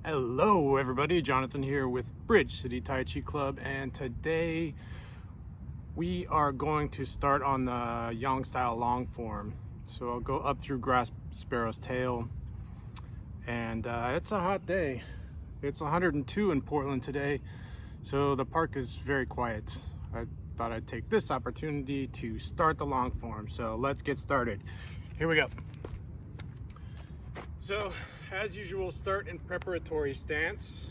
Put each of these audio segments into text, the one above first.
Hello everybody, Jonathan here with Bridge City Taiji Club, and today we are going to start on the Yang style long form. So I'll go up through Grass Sparrow's Tail, and it's a hot day. It's 102 in Portland today, so the park is very quiet. I thought I'd take this opportunity to start the long form, so let's get started. Here we go. So, as usual, start in preparatory stance.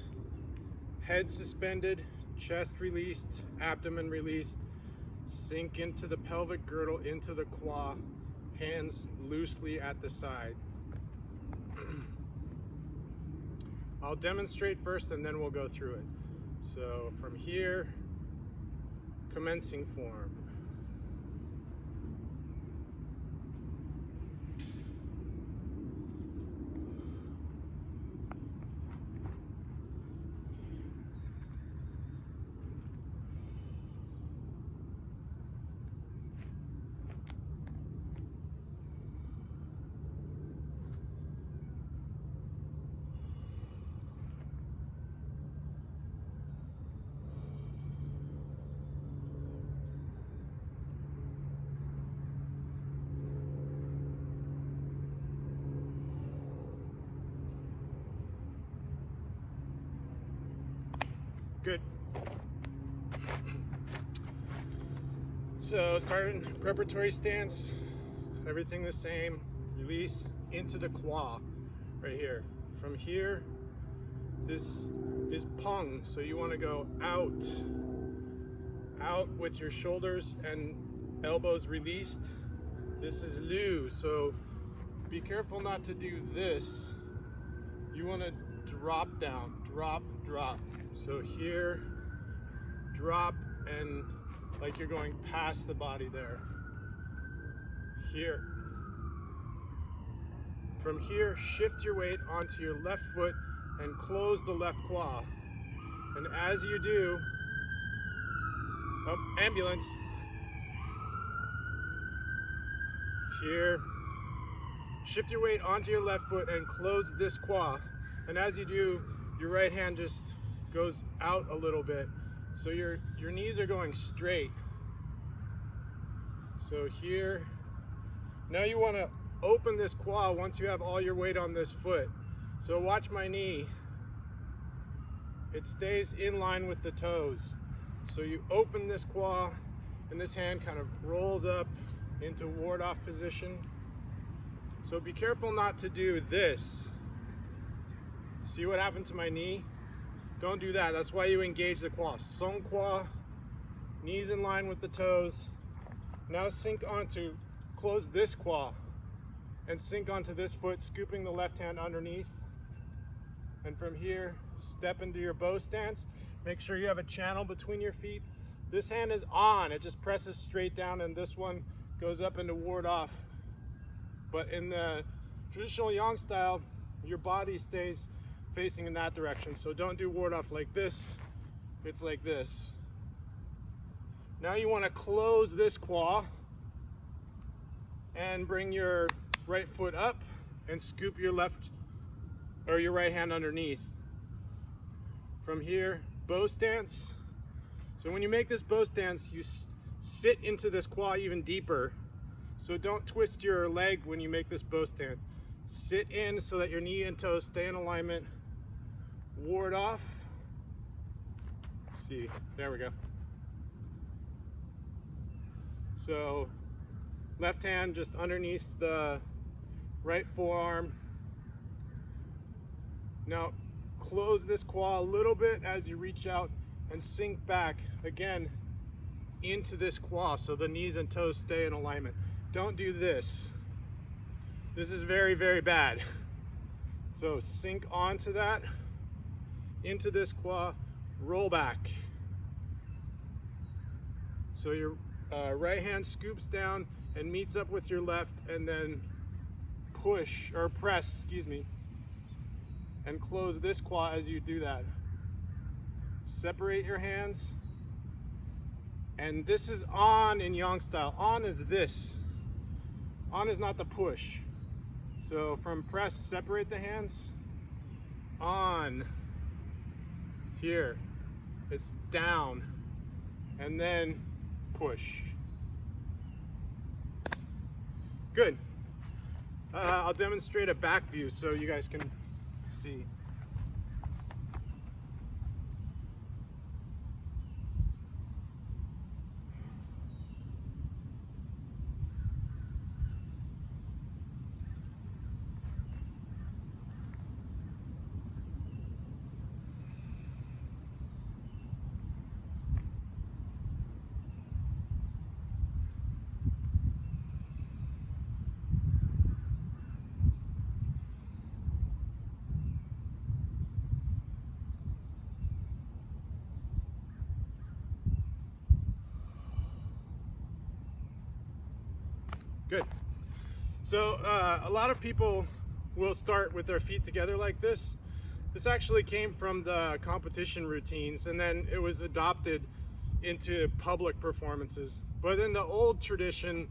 Head suspended, chest released, abdomen released. Sink into the pelvic girdle, into the quad. Hands loosely at the side. I'll demonstrate first and then we'll go through it. So, from here, commencing form. Good. So start in preparatory stance, everything the same. Release into the quad right here. From here, this is pung, so you want to go out with your shoulders and elbows released. This is lu, so be careful not to do this. You want to drop down, drop. So here, drop, and like you're going past the body there. Here. From here, shift your weight onto your left foot and close the left quad. And as you do, ambulance. Here, shift your weight onto your left foot and close this quad. And as you do, your right hand just goes out a little bit. So your knees are going straight. So here, now you want to open this quad once you have all your weight on this foot. So watch my knee. It stays in line with the toes. So you open this quad and this hand kind of rolls up into ward off position. So be careful not to do this. See what happened to my knee? Don't do that. That's why you engage the quad. Song quad, knees in line with the toes. Now sink onto, close this quad and sink onto this foot, scooping the left hand underneath. And from here, step into your bow stance. Make sure you have a channel between your feet. This hand is on. It just presses straight down, and this one goes up into ward off. But in the traditional Yang style, your body stays facing in that direction. So don't do ward off like this. It's like this. Now you want to close this quad and bring your right foot up and scoop your left or your right hand underneath. From here, bow stance. So when you make this bow stance, you sit into this quad even deeper. So don't twist your leg when you make this bow stance. Sit in so that your knee and toes stay in alignment. Ward off. Let's see, there we go. So left hand just underneath the right forearm. Now close this quad a little bit as you reach out and sink back again into this quad so the knees and toes stay in alignment. Don't do this. This is very, very bad. So sink onto that, into this quad, roll back. So your right hand scoops down and meets up with your left, and then push, or press, and close this quad as you do that. Separate your hands, and this is on in Yang style. On is this. On is not the push. So from press, separate the hands. On. 1. Here, it's down, and then push. Good. I'll demonstrate a back view so you guys can see. Good. So a lot of people will start with their feet together like this. This actually came from the competition routines, and then it was adopted into public performances. But in the old tradition,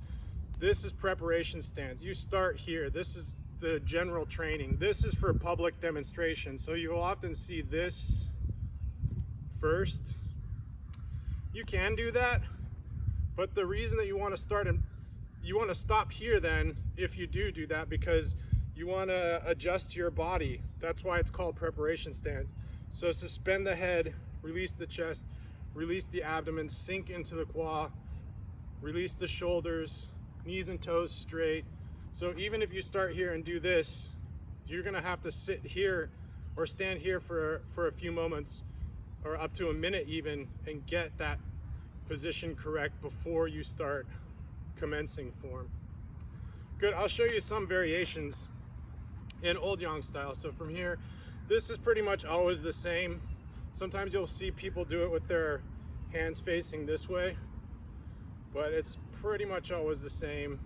this is preparation stance. You start here. This is the general training. This is for public demonstration. So you will often see this first. You can do that, but the reason that you want to start and you want to stop here then, if you do that, because you want to adjust your body. That's why it's called preparation stance. So suspend the head, release the chest, release the abdomen, sink into the quad, release the shoulders, knees and toes straight. So even if you start here and do this, you're gonna have to sit here or stand here for a few moments, or up to a minute even, and get that position correct before you start commencing form. Good. I'll show you some variations in old yang style. So from here, this is pretty much always the same. Sometimes you'll see people do it with their hands facing this way, but it's pretty much always the same.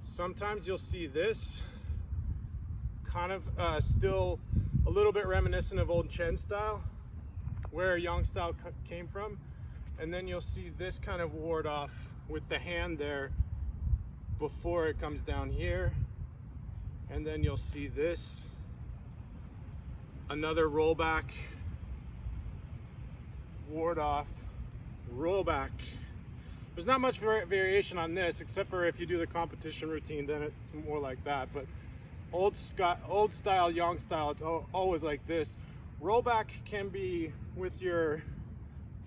Sometimes you'll see this kind of still a little bit reminiscent of old Chen style, where yang style came from. And then you'll see this kind of ward off with the hand there before it comes down here. And then you'll see this, another rollback, ward off, rollback. There's not much variation on this, except for if you do the competition routine, then it's more like that. But old style, yang style, it's always like this. Rollback can be with your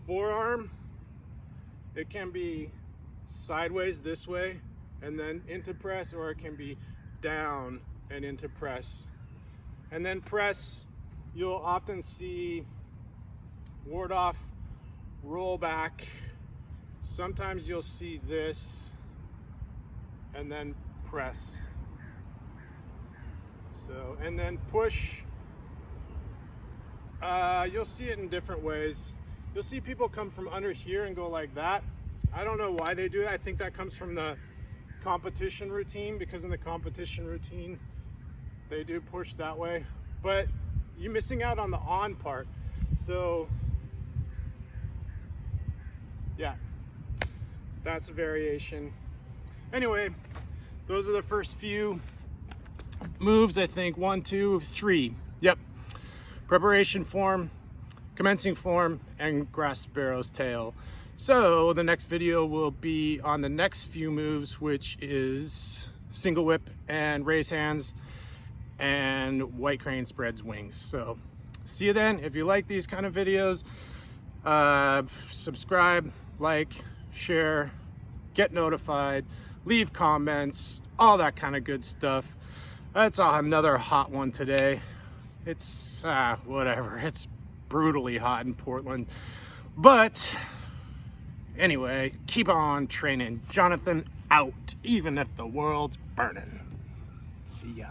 forearm. It can be sideways this way and then into press, or it can be down and into press. And then press, you'll often see ward off, roll back. Sometimes you'll see this and then press. So, and then push, you'll see it in different ways. You'll see people come from under here and go like that. I don't know why they do it. I think that comes from the competition routine, because in the competition routine, they do push that way. But you're missing out on the on part. So, yeah, that's a variation. Anyway, those are the first few moves, I think. 1, 2, 3. Yep. Preparation form, commencing form, and grass sparrow's tail. So the next video will be on the next few moves, which is single whip and raise hands, and white crane spreads wings. So see you then. If you like these kind of videos, subscribe, like, share, get notified, leave comments, all that kind of good stuff. That's another hot one today. It's whatever, it's brutally hot in Portland, but anyway, keep on training. Jonathan out, even if the world's burning. See ya.